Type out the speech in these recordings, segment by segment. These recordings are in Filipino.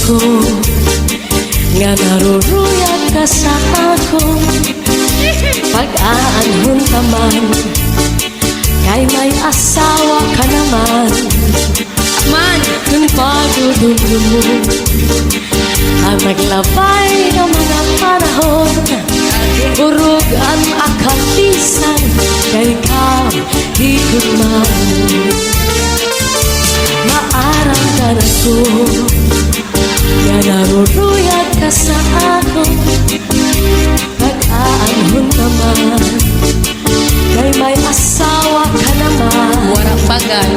ko nga naruruyag ka sa ako. Pag-aanhon ka man, kay may asawa ka naman. Man, kung pagdudulo mo ang naglabay ng mga panahon, urog ang akatisan, kay ka higod man. Maarang ka na ko, nga naruruyag ka sa ako. Pag-aanhon ka man, kay may asawa ka naman. Warang bagal.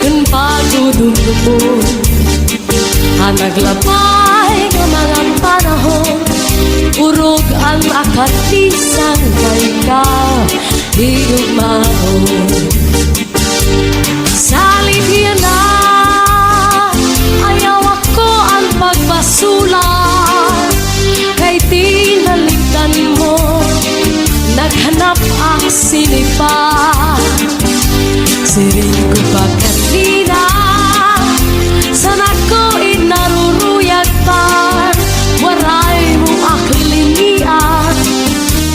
Kung pagdudulo mo ang naglabay ng mga panahon, urog ang akatisan, kay ka higog mahon. Salit yan na, ayaw ako ang pagbasulan, kay tinalikan mo, naghanap ang sinipa. Siring ko pa kanina, sana ko inaruruyag pa, waray mo aklinian,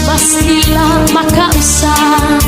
maski lang makausap.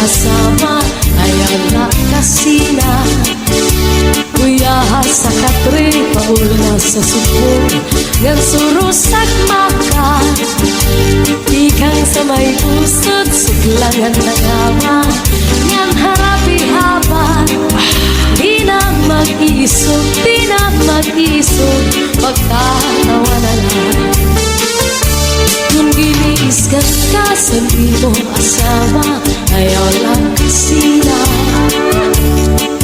Asama ayaw na kasina, kuya sa katre, paul na sa suko, ngan surusak maka, ikang sa may pusod, suklangan na gawa, ngan harapi haban, di na mag-isog, di na mag-isog, pagtanawa na lang. Kung giniiskan ka sa mo asawa, ayaw lang kasina,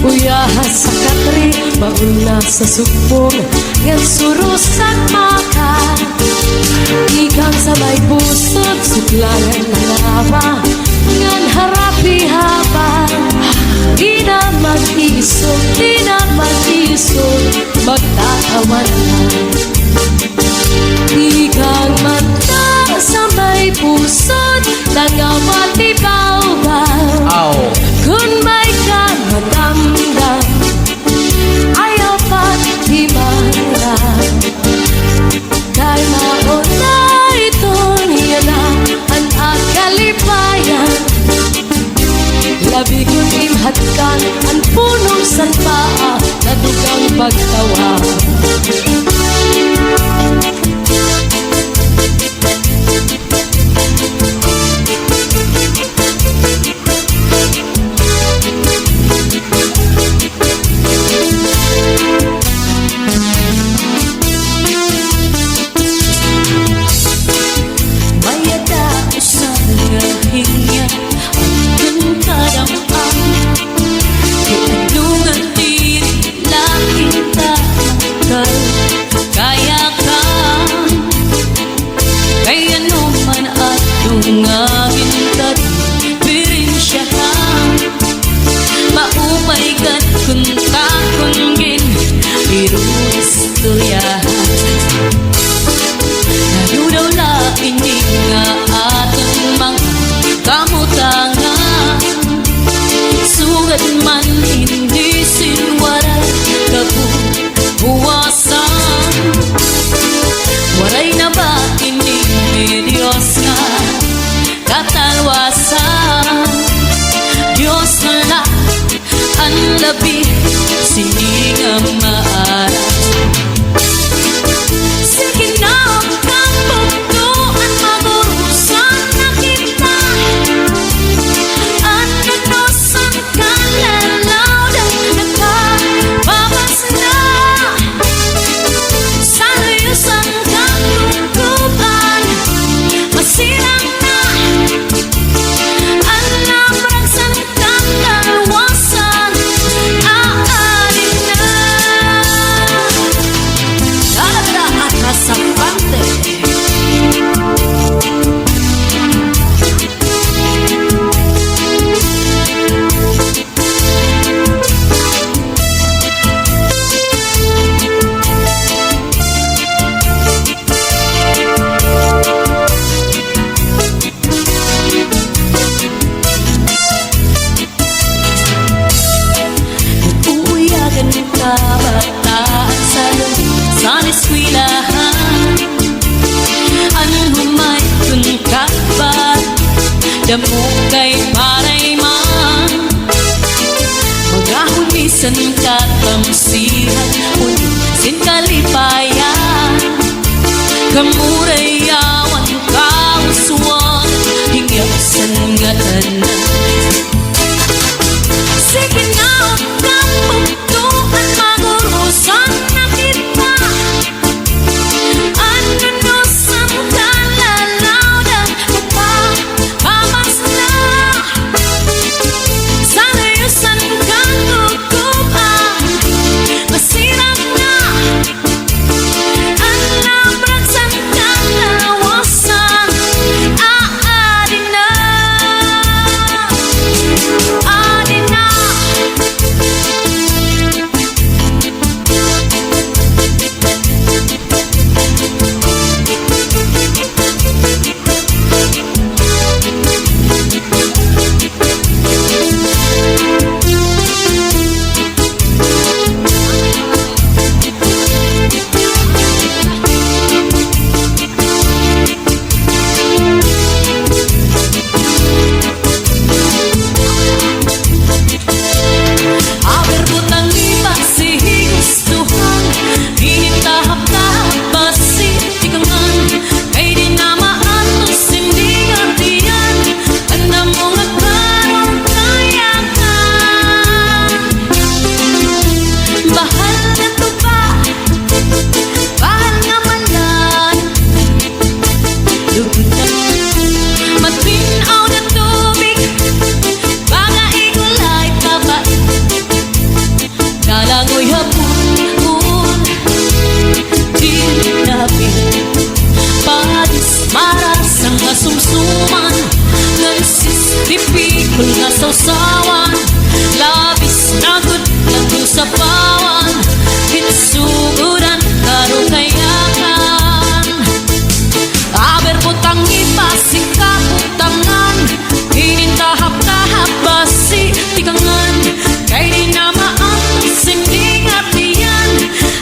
uyahas sa katre, mauna sa supong, ngan surusak maka, ikang sa may pusod, suklangan na lava, ngan harapi haba, di na mag-isog, di na mag-isog, magtatawa na lang. Ikang mata sa may pusod, nangawati baw-baw. Kung may kamadamdam, ayaw pa't himaram, kay mauna ito niya na ang akalipayan. Labi kong imhatkan ang punong sanpaa na dugang pagtawa. damo kay paray man magahulisan katamsihan unisin kalipayan kamurayawan kauswan hingyasan nga tanan sige na kapugtuan magurusan na kita ano no sa kalalaw na mapapamas na sana yusan kang gugupan masirap na ang labran sa kalawasan aadin na adin na sumsuman nagsistipikol na sausawan labis na good sa pawan hinsuguran karo kayakan aber putang ipasik kaputangan hinintahap-tahap basi tikangan kay di na maanong sinding at iyan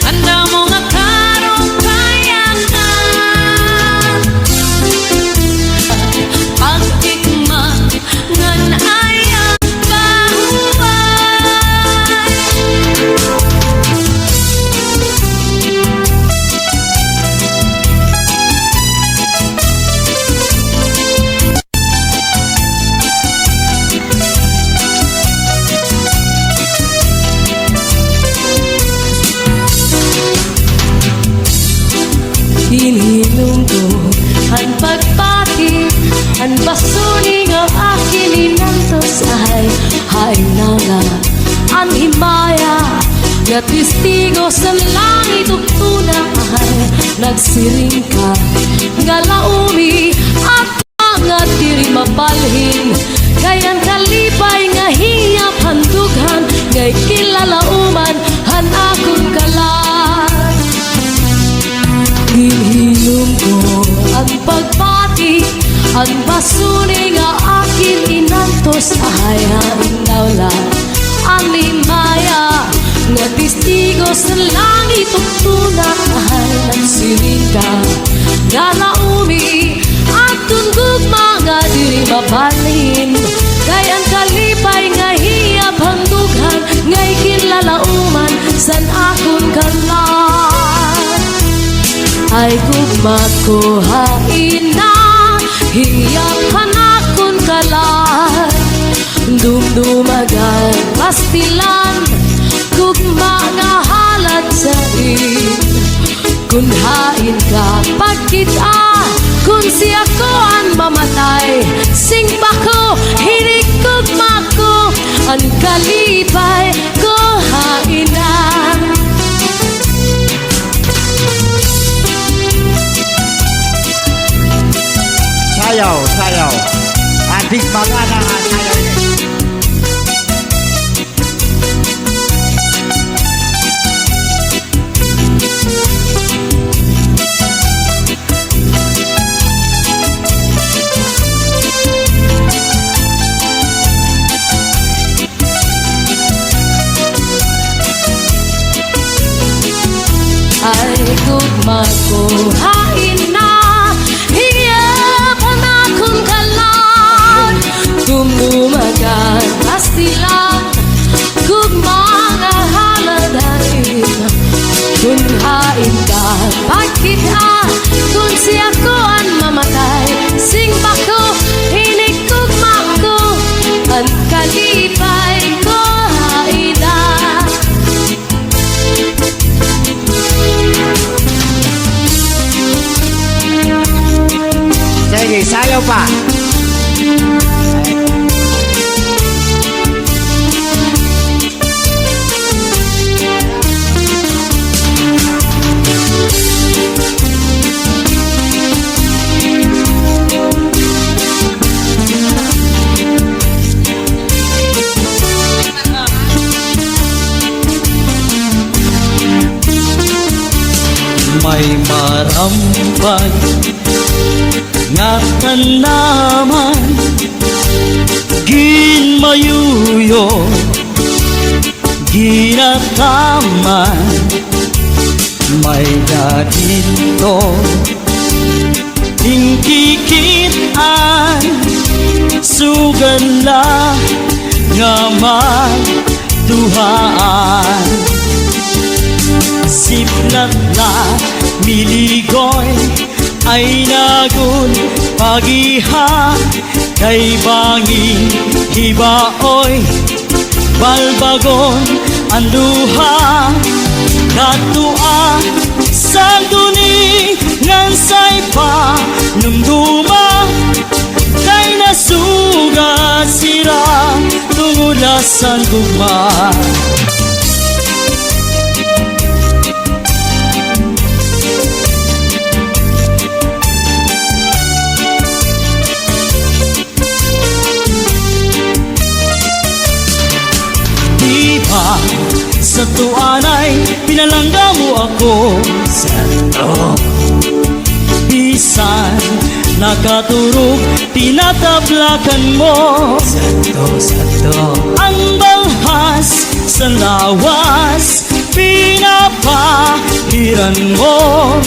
anda mo nga karong kayakan pagtikman ngan ayang bahuay hininom ko ang pagpati ang basuni nga akin inantos ay na nga ang himaya nga testigo sa langit ug tunay nagsiring ka nga laumi at mga diri mapalhin kayan kalipay nga hiyap handughan ngay kilalauman han akong kalan hinhinom ko ang pagpati ang basuri nga akin inantos ay ang naulan ang limaya nga testigo sa langit ug tunay nagsiring ka nga laumi at tunggog mga diri mabalhin kay ang kalipay nga hiyap handughan ngay kinlalauman san akong kalan ay gugma ko hain na hiyap hanakon kalan dumdumagan pastilan gugma nga halat sa kun hain ka pagkita kun siya ko ang mamatay sing bako hinigugma ko ang kalipay ko hainan sayaw adik bangana sayaw ini kita kung siya ko ang mamatay. Sing bako, hinikugma ko, ang kalipay ko haila. Sige, sayaw pa. May marampag nga tanaman ginmayuyo ginataman may dadito tingkikitan sugala nga magduhaan siplat na miligoy ay nagun pagiha kay banging hibaoy balbagon ang duha katua sa duni ngan say pa numduma kay nasuga sira tungulasan gugma. Sa tuanay, pinalangga mo ako Santo Bisan, nakaturog, tinatablakan mo Santo, Santo Ang balhas sa lawas, pinapahiran mo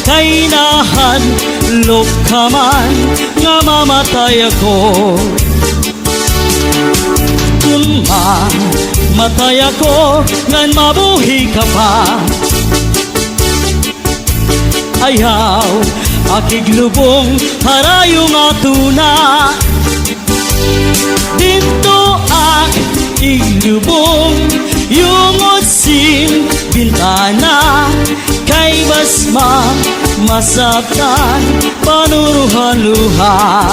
Kay nahadlok ka man, nga mamatay ako Kung matay ako, ngan mabuhi ka pa Ayaw, akiglubong, harayong atuna Dito iglubong, yung utsin, bintana Kay basma, masaktan, panuruhan luha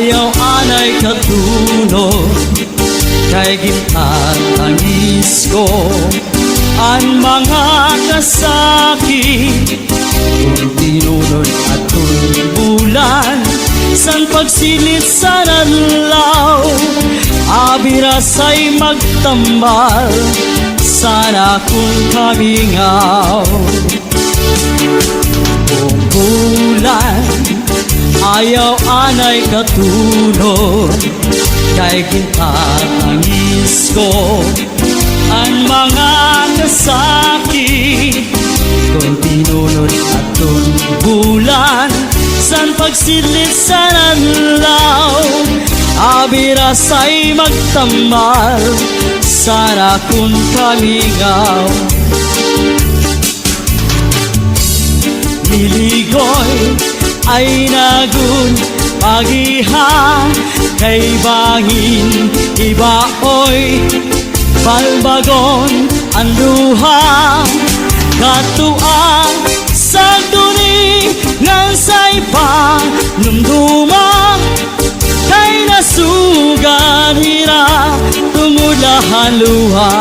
Ayaw anay katulog Kay gintatangis ko Ang mga kasakit Kung tinunod at bulan San pagsilit sa nanlaw Abirasay magtambal Sana kung kamingaw Kung bulan Ayaw anay katulog Kay kintatangis ko Ang mga nasakit Kung tinunod at bulan San pagsilit sa nanlaw Abirasay magtamal Sana kung kamingaw Niligoy ay nagun pagiha Kay bangin ibaoy balbagon ang duha Katua sa duni ngan say pa numduma Kay nasugan hira tumulahan luha